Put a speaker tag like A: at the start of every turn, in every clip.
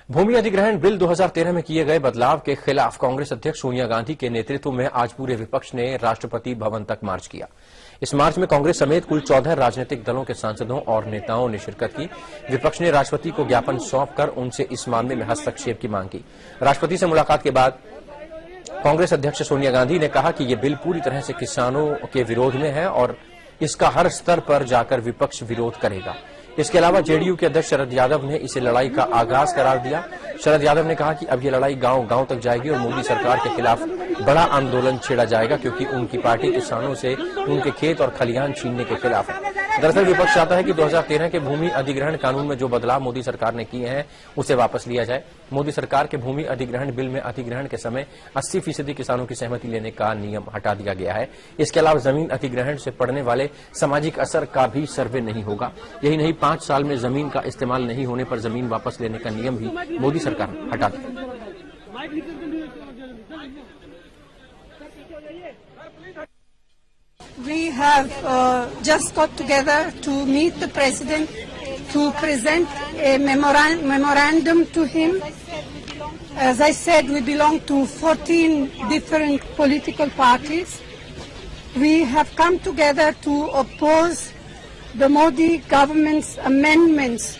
A: भूमि अधिग्रहण बिल 2013 में किए गए बदलाव के खिलाफ कांग्रेस अध्यक्ष सोनिया गांधी के नेतृत्व में आज पूरे विपक्ष ने राष्ट्रपति भवन तक मार्च किया। इस मार्च में कांग्रेस समेत कुल 14 राजनीतिक दलों के सांसदों और नेताओं ने शिरकत की। विपक्ष ने राष्ट्रपति को ज्ञापन सौंपकर उनसे इस मामले में हस्तक्षेप की मांग की। राष्ट्रपति से मुलाकात के बाद कांग्रेस अध्यक्ष सोनिया गांधी ने कहा कि यह बिल पूरी तरह से किसानों के विरोध में है और इसका हर स्तर पर जाकर विपक्ष विरोध करेगा। इसके अलावा जेडीयू के अध्यक्ष शरद यादव ने इसे लड़ाई का आगाज करार दिया। शरद यादव ने कहा कि अब ये लड़ाई गांव-गांव तक जाएगी और मोदी सरकार के खिलाफ बड़ा आंदोलन छेड़ा जाएगा, क्योंकि उनकी पार्टी किसानों से उनके खेत और खलिहान छीनने के खिलाफ है। दरअसल विपक्ष चाहता है कि 2013 के भूमि अधिग्रहण कानून में जो बदलाव मोदी सरकार ने किए हैं उसे वापस लिया जाए। मोदी सरकार के भूमि अधिग्रहण बिल में अधिग्रहण के समय 80% किसानों की सहमति लेने का नियम हटा दिया गया है। इसके अलावा जमीन अधिग्रहण से पड़ने वाले सामाजिक असर का भी सर्वे नहीं होगा। यही नहीं, 5 साल में जमीन का इस्तेमाल नहीं होने पर जमीन वापस लेने का नियम भी मोदी सरकार ने हटा दिया।
B: We have just got together to meet the President to present a memorandum to him. As I said, we belong to 14 different political parties. We have come together to oppose the Modi government's amendments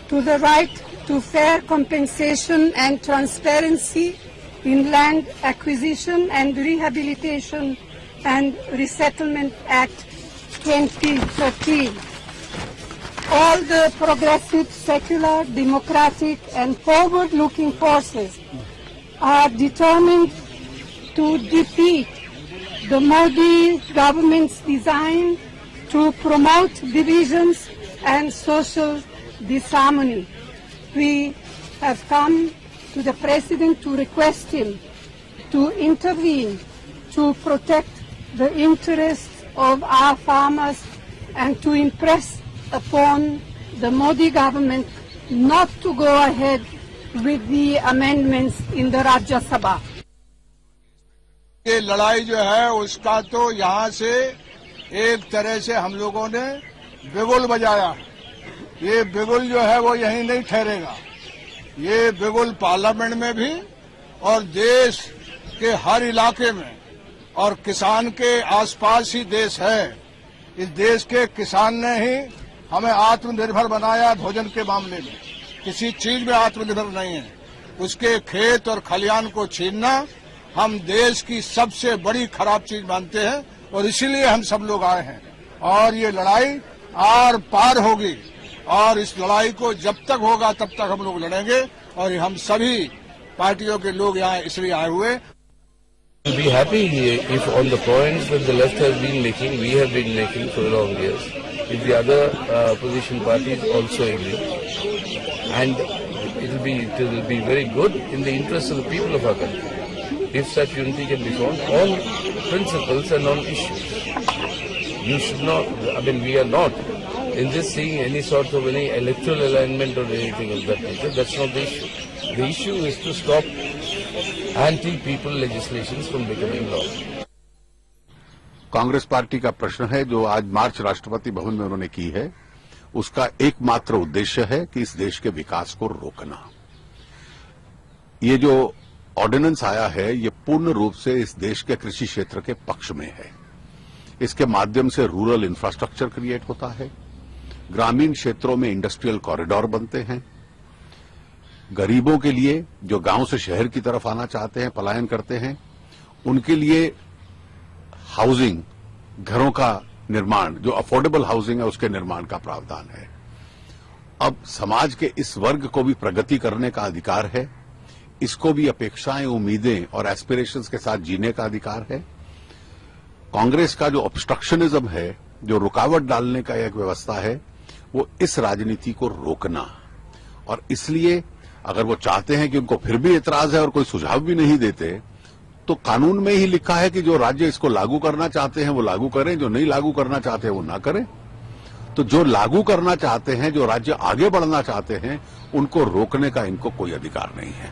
B: to the right to fair compensation and transparency in land acquisition and rehabilitation and Resettlement Act 2013. All the progressive, secular, democratic and forward-looking forces are determined to defeat the Modi government's design to promote divisions and social disharmony. We have come to the President to request him to intervene to protect the interests of our farmers and to impress upon the Modi government not to go ahead with the amendments in the Rajya Sabha.
C: ये लड़ाई जो है उसका तो यहाँ से एक तरह से हम लोगों ने बिगुल बजाया। ये बिगुल जो है वो यहीं नहीं ठहरेगा। ये बिगुल पार्लियामेंट में भी और देश के हर इलाके में और किसान के आसपास ही देश है। इस देश के किसान ने ही हमें आत्मनिर्भर बनाया। भोजन के मामले में किसी चीज में आत्मनिर्भर नहीं है। उसके खेत और खलिहान को छीनना हम देश की सबसे बड़ी खराब चीज मानते हैं और इसीलिए हम सब लोग आए हैं। और ये लड़ाई आर पार होगी और इस लड़ाई को जब तक होगा तब तक हम लोग लड़ेंगे और हम सभी पार्टियों के लोग यहाँ इसलिए आए हुए।
D: We'll be happy if on the points that the left has been making, we have been making for long years, if the other opposition parties also agree, and it will be very good in the interest of the people of our country if such unity can be found on principles and on issues. You should not, we are not in this seeing any sort of any electoral alignment or anything of that nature. That's not the issue. The issue is to stop anti-people legislations from becoming law.
E: Congress party का प्रश्न है जो आज मार्च राष्ट्रपति भवन में उन्होंने की है, उसका एकमात्र उद्देश्य है कि इस देश के विकास को रोकना। ये जो ऑर्डिनेंस आया है ये पूर्ण रूप से इस देश के कृषि क्षेत्र के पक्ष में है। इसके माध्यम से रूरल इंफ्रास्ट्रक्चर क्रिएट होता है, ग्रामीण क्षेत्रों में इंडस्ट्रियल कॉरिडोर बनते हैं, गरीबों के लिए जो गांव से शहर की तरफ आना चाहते हैं, पलायन करते हैं, उनके लिए हाउसिंग, घरों का निर्माण, जो अफोर्डेबल हाउसिंग है उसके निर्माण का प्रावधान है। अब समाज के इस वर्ग को भी प्रगति करने का अधिकार है, इसको भी अपेक्षाएं, उम्मीदें और एस्पिरेशंस के साथ जीने का अधिकार है। कांग्रेस का जो ऑब्स्ट्रक्शनिज्म है, जो रुकावट डालने का एक व्यवस्था है, वो इस राजनीति को रोकना। और इसलिए अगर वो चाहते हैं कि उनको फिर भी एतराज है और कोई सुझाव भी नहीं देते, तो कानून में ही लिखा है कि जो राज्य इसको लागू करना चाहते हैं वो लागू करें, जो नहीं लागू करना चाहते हैं वो ना करें। तो जो लागू करना चाहते हैं, जो राज्य आगे बढ़ना चाहते हैं, उनको रोकने का इनको कोई अधिकार नहीं है।